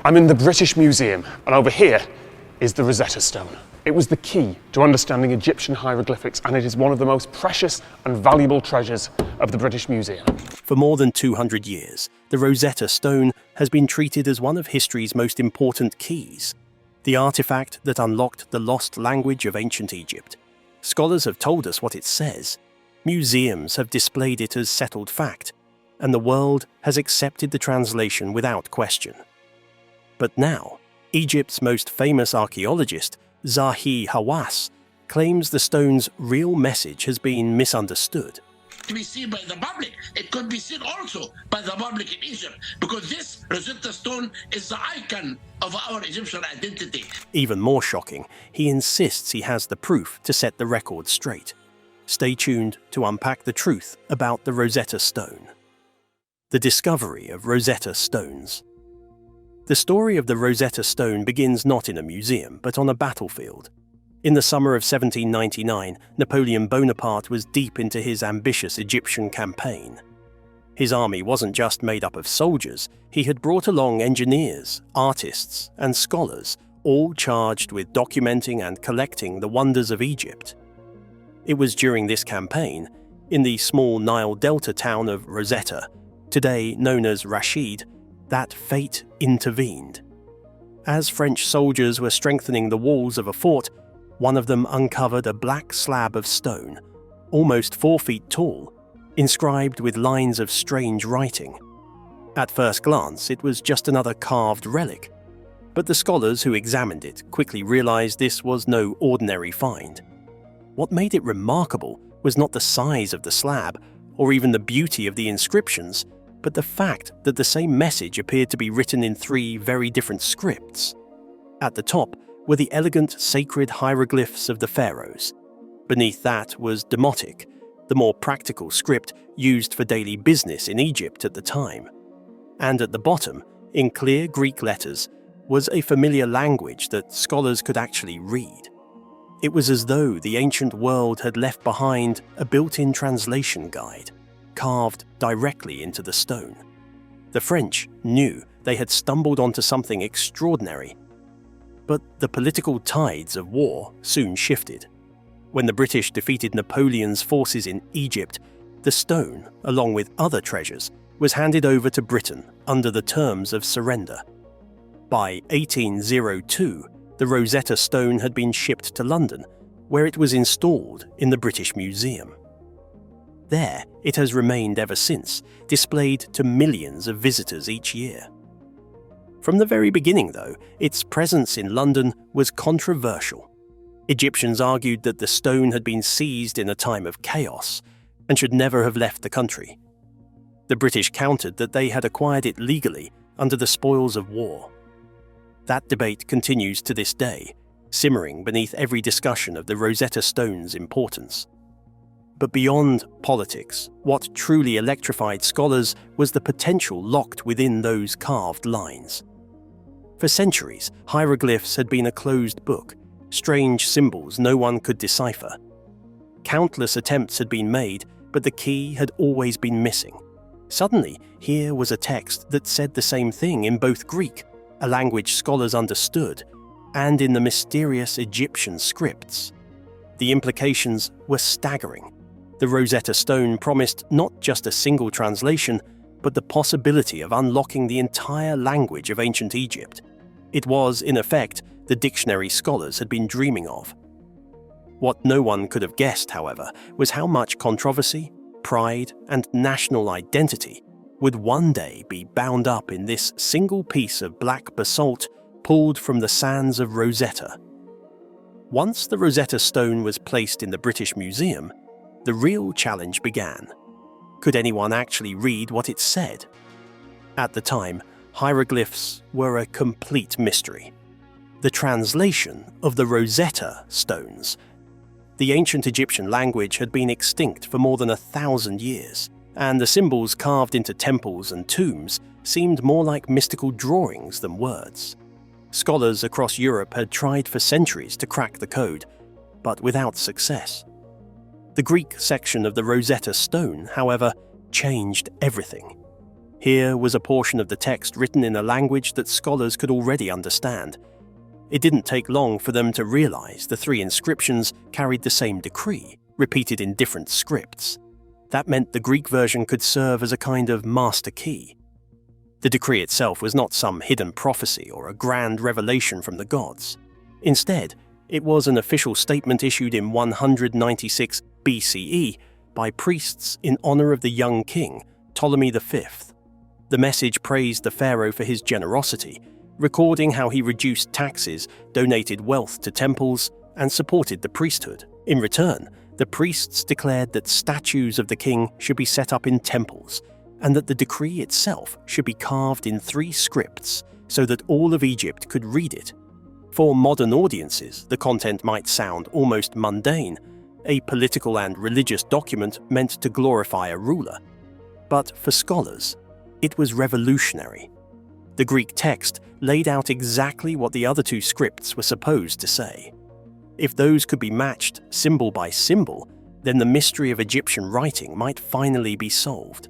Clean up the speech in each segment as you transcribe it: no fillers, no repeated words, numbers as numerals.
I'm in the British Museum, and over here is the Rosetta Stone. It was the key to understanding Egyptian hieroglyphics, and it is one of the most precious and valuable treasures of the British Museum. For more than 200 years, the Rosetta Stone has been treated as one of history's most important keys, the artifact that unlocked the lost language of ancient Egypt. Scholars have told us what it says. Museums have displayed it as settled fact, and the world has accepted the translation without question. But now, Egypt's most famous archaeologist, Zahi Hawass, claims the stone's real message has been misunderstood. To be seen by the public, it could be seen also by the public in Egypt, because this Rosetta Stone is the icon of our Egyptian identity. Even more shocking, he insists he has the proof to set the record straight. Stay tuned to unpack the truth about the Rosetta Stone. The discovery of Rosetta Stones. The story of the Rosetta Stone begins not in a museum, but on a battlefield. In the summer of 1799, Napoleon Bonaparte was deep into his ambitious Egyptian campaign. His army wasn't just made up of soldiers, he had brought along engineers, artists, and scholars, all charged with documenting and collecting the wonders of Egypt. It was during this campaign, in the small Nile Delta town of Rosetta, today known as Rashid, that fate intervened. As French soldiers were strengthening the walls of a fort, one of them uncovered a black slab of stone, almost 4 feet tall, inscribed with lines of strange writing. At first glance, it was just another carved relic, but the scholars who examined it quickly realized this was no ordinary find. What made it remarkable was not the size of the slab, or even the beauty of the inscriptions, but the fact that the same message appeared to be written in 3 very different scripts. At the top were the elegant sacred hieroglyphs of the pharaohs. Beneath that was Demotic, the more practical script used for daily business in Egypt at the time. And at the bottom, in clear Greek letters, was a familiar language that scholars could actually read. It was as though the ancient world had left behind a built-in translation guide, carved directly into the stone. The French knew they had stumbled onto something extraordinary. But the political tides of war soon shifted. When the British defeated Napoleon's forces in Egypt, the stone, along with other treasures, was handed over to Britain under the terms of surrender. By 1802, the Rosetta Stone had been shipped to London, where it was installed in the British Museum. There, it has remained ever since, displayed to millions of visitors each year. From the very beginning, though, its presence in London was controversial. Egyptians argued that the stone had been seized in a time of chaos and should never have left the country. The British countered that they had acquired it legally under the spoils of war. That debate continues to this day, simmering beneath every discussion of the Rosetta Stone's importance. But beyond politics, what truly electrified scholars was the potential locked within those carved lines. For centuries, hieroglyphs had been a closed book, strange symbols no one could decipher. Countless attempts had been made, but the key had always been missing. Suddenly, here was a text that said the same thing in both Greek, a language scholars understood, and in the mysterious Egyptian scripts. The implications were staggering. The Rosetta Stone promised not just a single translation, but the possibility of unlocking the entire language of ancient Egypt. It was, in effect, the dictionary scholars had been dreaming of. What no one could have guessed, however, was how much controversy, pride, and national identity would one day be bound up in this single piece of black basalt pulled from the sands of Rosetta. Once the Rosetta Stone was placed in the British Museum, the real challenge began. Could anyone actually read what it said? At the time, hieroglyphs were a complete mystery. The translation of the Rosetta Stones. The ancient Egyptian language had been extinct for more than 1,000 years, and the symbols carved into temples and tombs seemed more like mystical drawings than words. Scholars across Europe had tried for centuries to crack the code, but without success. The Greek section of the Rosetta Stone, however, changed everything. Here was a portion of the text written in a language that scholars could already understand. It didn't take long for them to realize the 3 inscriptions carried the same decree, repeated in different scripts. That meant the Greek version could serve as a kind of master key. The decree itself was not some hidden prophecy or a grand revelation from the gods. Instead, it was an official statement issued in 196 BCE by priests in honor of the young king, Ptolemy V. The message praised the pharaoh for his generosity, recording how he reduced taxes, donated wealth to temples, and supported the priesthood. In return, the priests declared that statues of the king should be set up in temples, and that the decree itself should be carved in 3 scripts so that all of Egypt could read it. For modern audiences, the content might sound almost mundane, a political and religious document meant to glorify a ruler. But for scholars, it was revolutionary. The Greek text laid out exactly what the other 2 scripts were supposed to say. If those could be matched symbol by symbol, then the mystery of Egyptian writing might finally be solved.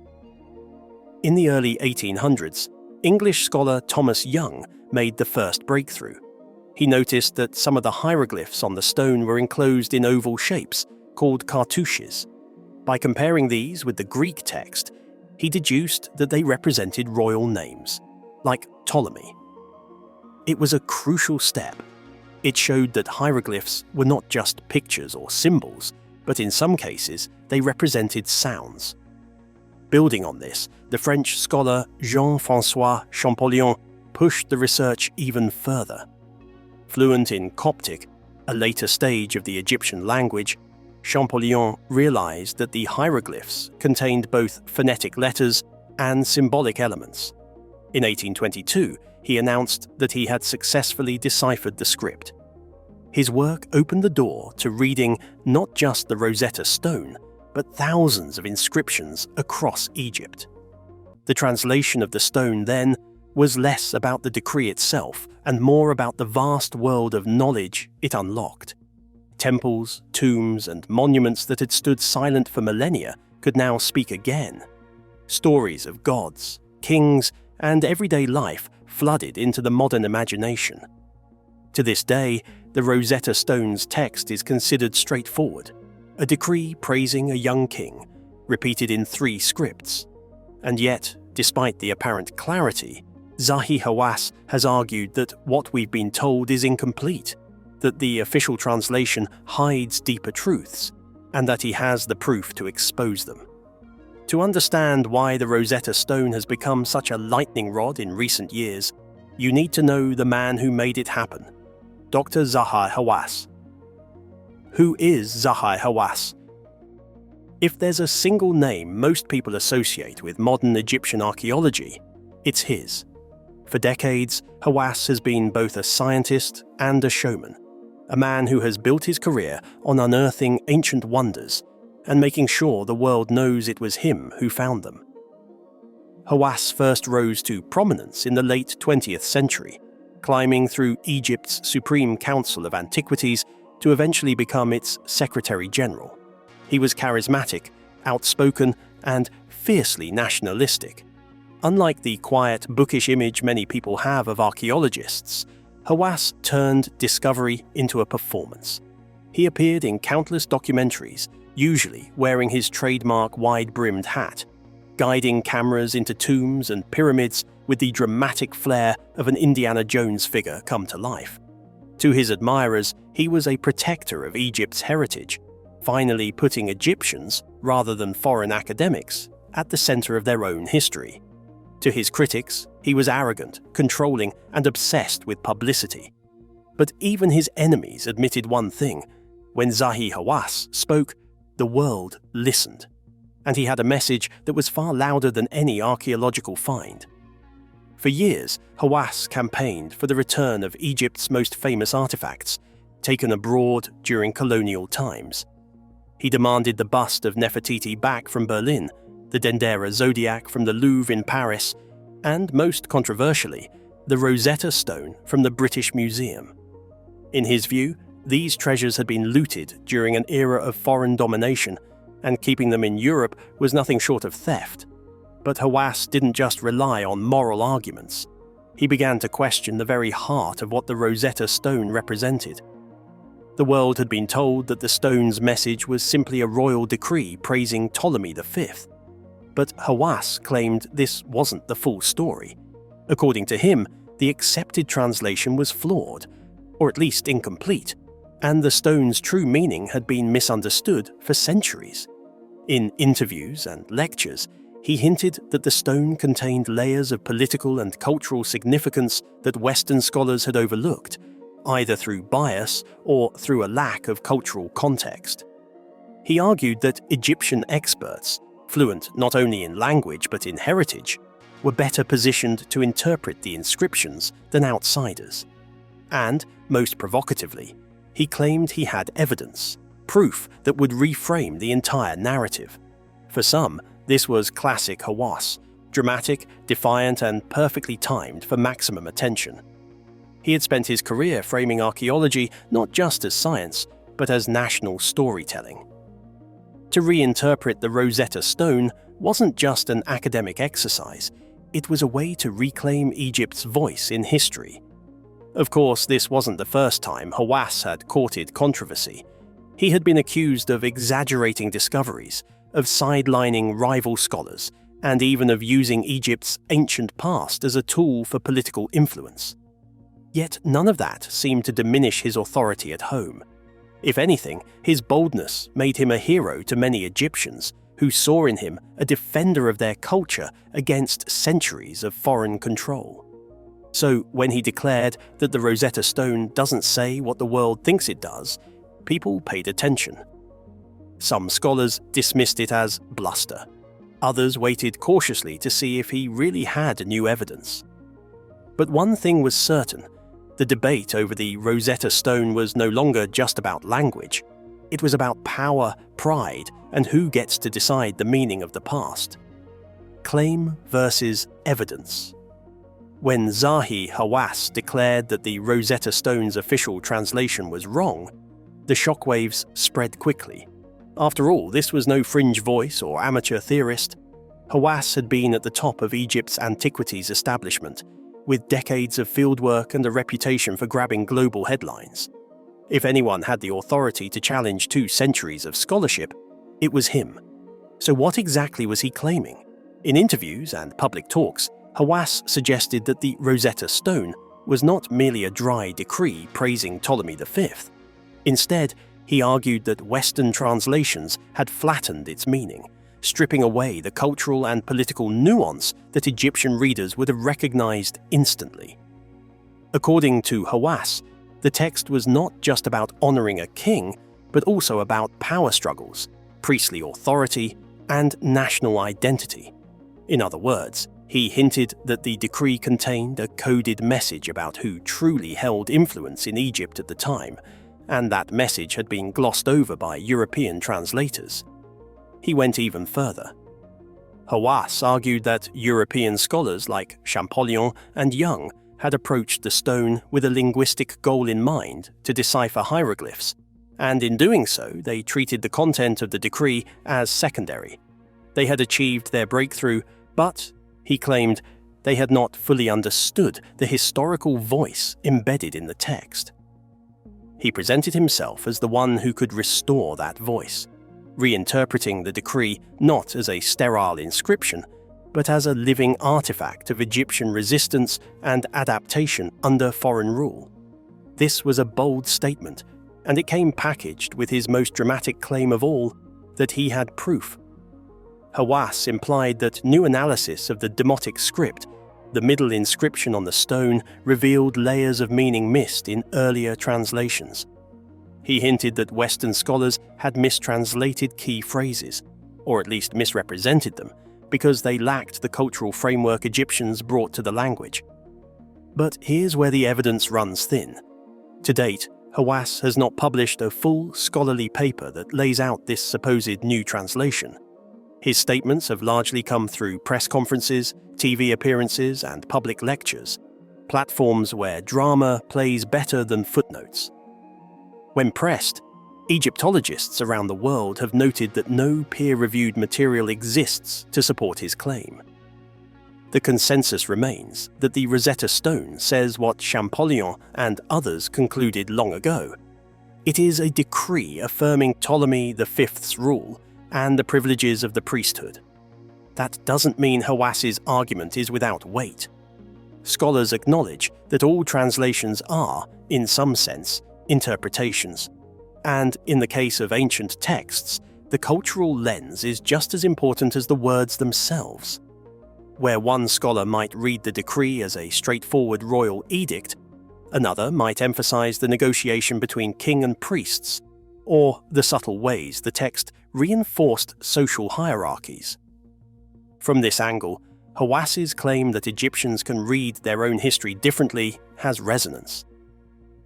In the early 1800s, English scholar Thomas Young made the first breakthrough. He noticed that some of the hieroglyphs on the stone were enclosed in oval shapes, called cartouches. By comparing these with the Greek text, he deduced that they represented royal names, like Ptolemy. It was a crucial step. It showed that hieroglyphs were not just pictures or symbols, but in some cases they represented sounds. Building on this, the French scholar Jean-François Champollion pushed the research even further. Fluent in Coptic, a later stage of the Egyptian language, Champollion realized that the hieroglyphs contained both phonetic letters and symbolic elements. In 1822, he announced that he had successfully deciphered the script. His work opened the door to reading not just the Rosetta Stone, but thousands of inscriptions across Egypt. The translation of the stone, then, was less about the decree itself and more about the vast world of knowledge it unlocked. Temples, tombs, and monuments that had stood silent for millennia could now speak again. Stories of gods, kings, and everyday life flooded into the modern imagination. To this day, the Rosetta Stone's text is considered straightforward, a decree praising a young king, repeated in 3 scripts. And yet, despite the apparent clarity, Zahi Hawass has argued that what we've been told is incomplete, that the official translation hides deeper truths, and that he has the proof to expose them. To understand why the Rosetta Stone has become such a lightning rod in recent years, you need to know the man who made it happen, Dr. Zahi Hawass. Who is Zahi Hawass? If there's a single name most people associate with modern Egyptian archaeology, it's his. For decades, Hawass has been both a scientist and a showman, a man who has built his career on unearthing ancient wonders and making sure the world knows it was him who found them. Hawass first rose to prominence in the late 20th century, climbing through Egypt's Supreme Council of Antiquities to eventually become its Secretary General. He was charismatic, outspoken, and fiercely nationalistic. Unlike the quiet, bookish image many people have of archaeologists, Hawass turned discovery into a performance. He appeared in countless documentaries, usually wearing his trademark wide-brimmed hat, guiding cameras into tombs and pyramids with the dramatic flair of an Indiana Jones figure come to life. To his admirers, he was a protector of Egypt's heritage, finally putting Egyptians, rather than foreign academics, at the center of their own history. To his critics, he was arrogant, controlling, and obsessed with publicity. But even his enemies admitted one thing: when Zahi Hawass spoke, the world listened. And he had a message that was far louder than any archaeological find. For years, Hawass campaigned for the return of Egypt's most famous artifacts, taken abroad during colonial times. He demanded the bust of Nefertiti back from Berlin, the Dendera Zodiac from the Louvre in Paris, and most controversially, the Rosetta Stone from the British Museum. In his view, these treasures had been looted during an era of foreign domination, and keeping them in Europe was nothing short of theft. But Hawass didn't just rely on moral arguments. He began to question the very heart of what the Rosetta Stone represented. The world had been told that the stone's message was simply a royal decree praising Ptolemy V. But Hawass claimed this wasn't the full story. According to him, the accepted translation was flawed, or at least incomplete, and the stone's true meaning had been misunderstood for centuries. In interviews and lectures, he hinted that the stone contained layers of political and cultural significance that Western scholars had overlooked, either through bias or through a lack of cultural context. He argued that Egyptian experts, fluent not only in language but in heritage, were better positioned to interpret the inscriptions than outsiders. And, most provocatively, he claimed he had evidence, proof that would reframe the entire narrative. For some, this was classic Hawass, dramatic, defiant, and perfectly timed for maximum attention. He had spent his career framing archaeology not just as science, but as national storytelling. To reinterpret the Rosetta Stone wasn't just an academic exercise, it was a way to reclaim Egypt's voice in history. Of course, this wasn't the first time Hawass had courted controversy. He had been accused of exaggerating discoveries, of sidelining rival scholars, and even of using Egypt's ancient past as a tool for political influence. Yet none of that seemed to diminish his authority at home. If anything, his boldness made him a hero to many Egyptians, who saw in him a defender of their culture against centuries of foreign control. So when he declared that the Rosetta Stone doesn't say what the world thinks it does, people paid attention. Some scholars dismissed it as bluster. Others waited cautiously to see if he really had new evidence. But one thing was certain: the debate over the Rosetta Stone was no longer just about language. It was about power, pride, and who gets to decide the meaning of the past. Claim versus evidence. When Zahi Hawass declared that the Rosetta Stone's official translation was wrong, the shockwaves spread quickly. After all, this was no fringe voice or amateur theorist. Hawass had been at the top of Egypt's antiquities establishment, with decades of fieldwork and a reputation for grabbing global headlines. If anyone had the authority to challenge 2 centuries of scholarship, it was him. So what exactly was he claiming? In interviews and public talks, Hawass suggested that the Rosetta Stone was not merely a dry decree praising Ptolemy V. Instead, he argued that Western translations had flattened its meaning, stripping away the cultural and political nuance that Egyptian readers would have recognized instantly. According to Hawass, the text was not just about honoring a king, but also about power struggles, priestly authority, and national identity. In other words, he hinted that the decree contained a coded message about who truly held influence in Egypt at the time, and that message had been glossed over by European translators. He went even further. Hawass argued that European scholars like Champollion and Young had approached the stone with a linguistic goal in mind to decipher hieroglyphs, and in doing so they treated the content of the decree as secondary. They had achieved their breakthrough, but, he claimed, they had not fully understood the historical voice embedded in the text. He presented himself as the one who could restore that voice, reinterpreting the decree not as a sterile inscription, but as a living artifact of Egyptian resistance and adaptation under foreign rule. This was a bold statement, and it came packaged with his most dramatic claim of all, that he had proof. Hawass implied that new analysis of the Demotic script, the middle inscription on the stone, revealed layers of meaning missed in earlier translations. He hinted that Western scholars had mistranslated key phrases, or at least misrepresented them, because they lacked the cultural framework Egyptians brought to the language. But here's where the evidence runs thin. To date, Hawass has not published a full scholarly paper that lays out this supposed new translation. His statements have largely come through press conferences, TV appearances, and public lectures, platforms where drama plays better than footnotes. When pressed, Egyptologists around the world have noted that no peer-reviewed material exists to support his claim. the consensus remains that the Rosetta Stone says what Champollion and others concluded long ago. It is a decree affirming Ptolemy V's rule and the privileges of the priesthood. That doesn't mean Hawass's argument is without weight. Scholars acknowledge that all translations are, in some sense, interpretations. And in the case of ancient texts, the cultural lens is just as important as the words themselves. Where one scholar might read the decree as a straightforward royal edict, another might emphasize the negotiation between king and priests, or the subtle ways the text reinforced social hierarchies. From this angle, Hawass's claim that Egyptians can read their own history differently has resonance.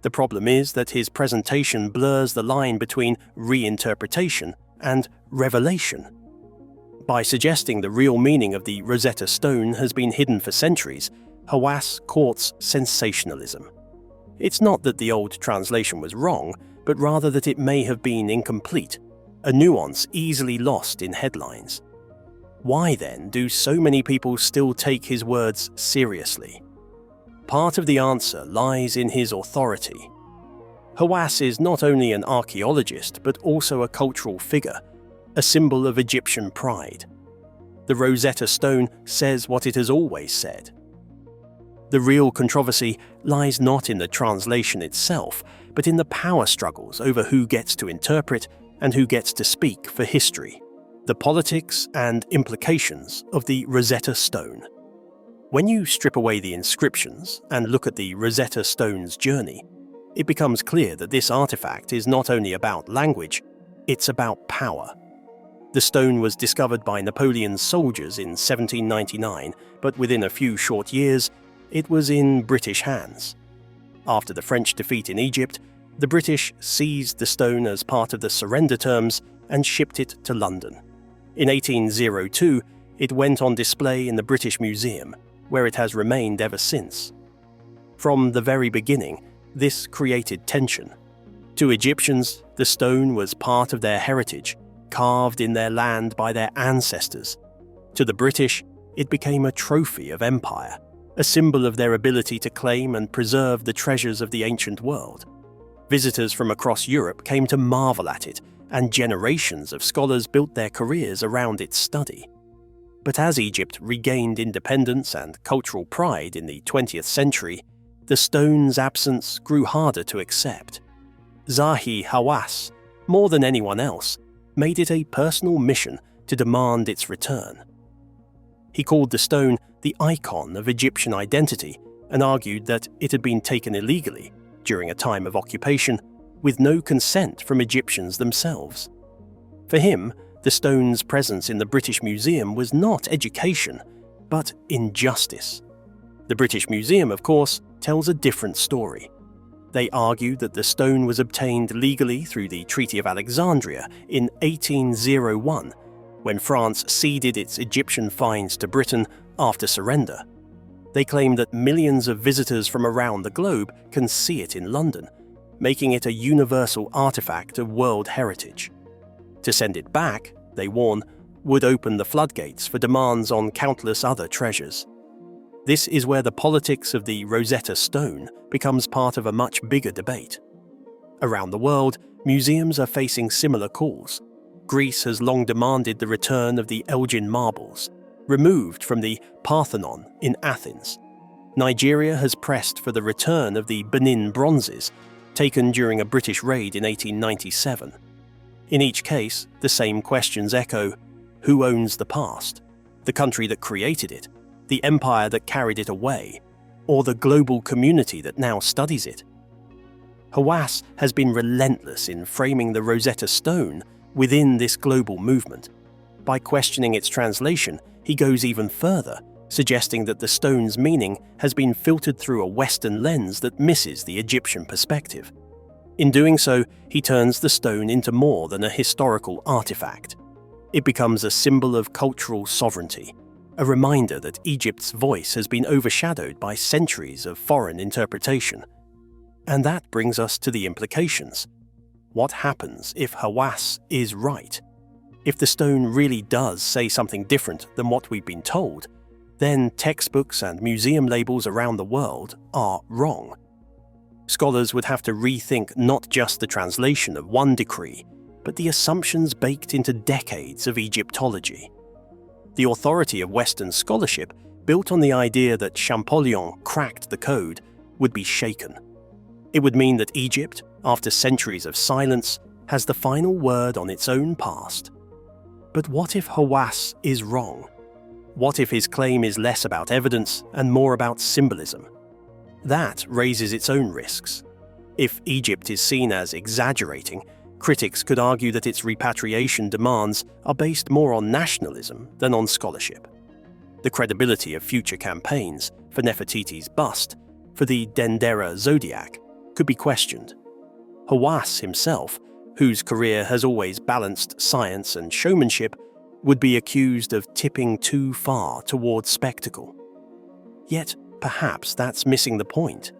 The problem is that his presentation blurs the line between reinterpretation and revelation. By suggesting the real meaning of the Rosetta Stone has been hidden for centuries, Hawass courts sensationalism. It's not that the old translation was wrong, but rather that it may have been incomplete, a nuance easily lost in headlines. Why then do so many people still take his words seriously? Part of the answer lies in his authority. Hawass is not only an archaeologist but also a cultural figure, a symbol of Egyptian pride. The Rosetta Stone says what it has always said. The real controversy lies not in the translation itself, but in the power struggles over who gets to interpret and who gets to speak for history. The politics and implications of the Rosetta Stone. When you strip away the inscriptions and look at the Rosetta Stone's journey, it becomes clear that this artifact is not only about language, it's about power. The stone was discovered by Napoleon's soldiers in 1799, but within a few short years, it was in British hands. After the French defeat in Egypt, the British seized the stone as part of the surrender terms and shipped it to London. In 1802, it went on display in the British Museum, where it has remained ever since. From the very beginning, this created tension. To Egyptians, the stone was part of their heritage, carved in their land by their ancestors. To the British, it became a trophy of empire, a symbol of their ability to claim and preserve the treasures of the ancient world. Visitors from across Europe came to marvel at it, and generations of scholars built their careers around its study. But as Egypt regained independence and cultural pride in the 20th century, the stone's absence grew harder to accept. Zahi Hawass, more than anyone else, made it a personal mission to demand its return. He called the stone the icon of Egyptian identity and argued that it had been taken illegally during a time of occupation with no consent from Egyptians themselves. For him, the stone's presence in the British Museum was not education, but injustice. The British Museum, of course, tells a different story. They argue that the stone was obtained legally through the Treaty of Alexandria in 1801, when France ceded its Egyptian finds to Britain after surrender. They claim that millions of visitors from around the globe can see it in London, making it a universal artifact of world heritage. To send it back, they warn, would open the floodgates for demands on countless other treasures. This is where the politics of the Rosetta Stone becomes part of a much bigger debate. Around the world, museums are facing similar calls. Greece has long demanded the return of the Elgin marbles, removed from the Parthenon in Athens. Nigeria has pressed for the return of the Benin bronzes, taken during a British raid in 1897. In each case, the same questions echo: who owns the past? The country that created it? The empire that carried it away? Or the global community that now studies it? Hawass has been relentless in framing the Rosetta Stone within this global movement. By questioning its translation, he goes even further, suggesting that the stone's meaning has been filtered through a Western lens that misses the Egyptian perspective. In doing so, he turns the stone into more than a historical artifact. It becomes a symbol of cultural sovereignty, a reminder that Egypt's voice has been overshadowed by centuries of foreign interpretation. And that brings us to the implications. What happens if Hawass is right? If the stone really does say something different than what we've been told, then textbooks and museum labels around the world are wrong. Scholars would have to rethink not just the translation of one decree, but the assumptions baked into decades of Egyptology. The authority of Western scholarship, built on the idea that Champollion cracked the code, would be shaken. It would mean that Egypt, after centuries of silence, has the final word on its own past. But what if Hawass is wrong? What if his claim is less about evidence and more about symbolism? That raises its own risks. If Egypt is seen as exaggerating, critics could argue that its repatriation demands are based more on nationalism than on scholarship. The credibility of future campaigns for Nefertiti's bust, for the Dendera zodiac, could be questioned. Hawass himself, whose career has always balanced science and showmanship, would be accused of tipping too far towards spectacle. Yet, perhaps that's missing the point.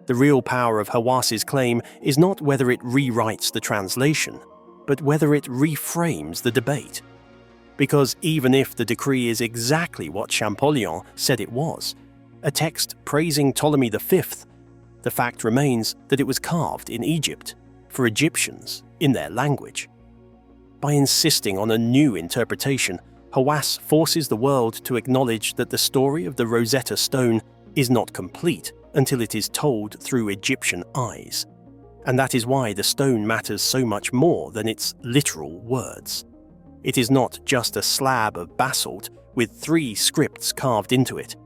The real power of Hawass's claim is not whether it rewrites the translation, but whether it reframes the debate. Because even if the decree is exactly what Champollion said it was, a text praising Ptolemy V, the fact remains that it was carved in Egypt, for Egyptians, in their language. By insisting on a new interpretation, Hawass forces the world to acknowledge that the story of the Rosetta Stone is not complete until it is told through Egyptian eyes. And that is why the stone matters so much more than its literal words. It is not just a slab of basalt with 3 scripts carved into it.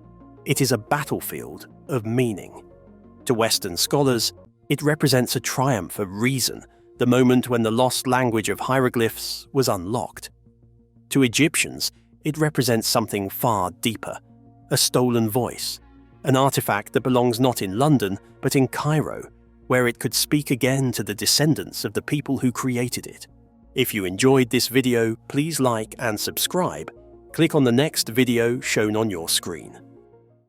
It is a battlefield of meaning. To Western scholars, it represents a triumph of reason, the moment when the lost language of hieroglyphs was unlocked. To Egyptians, it represents something far deeper, a stolen voice, an artifact that belongs not in London but in Cairo, where it could speak again to the descendants of the people who created it. If you enjoyed this video, please like and subscribe. Click on the next video shown on your screen.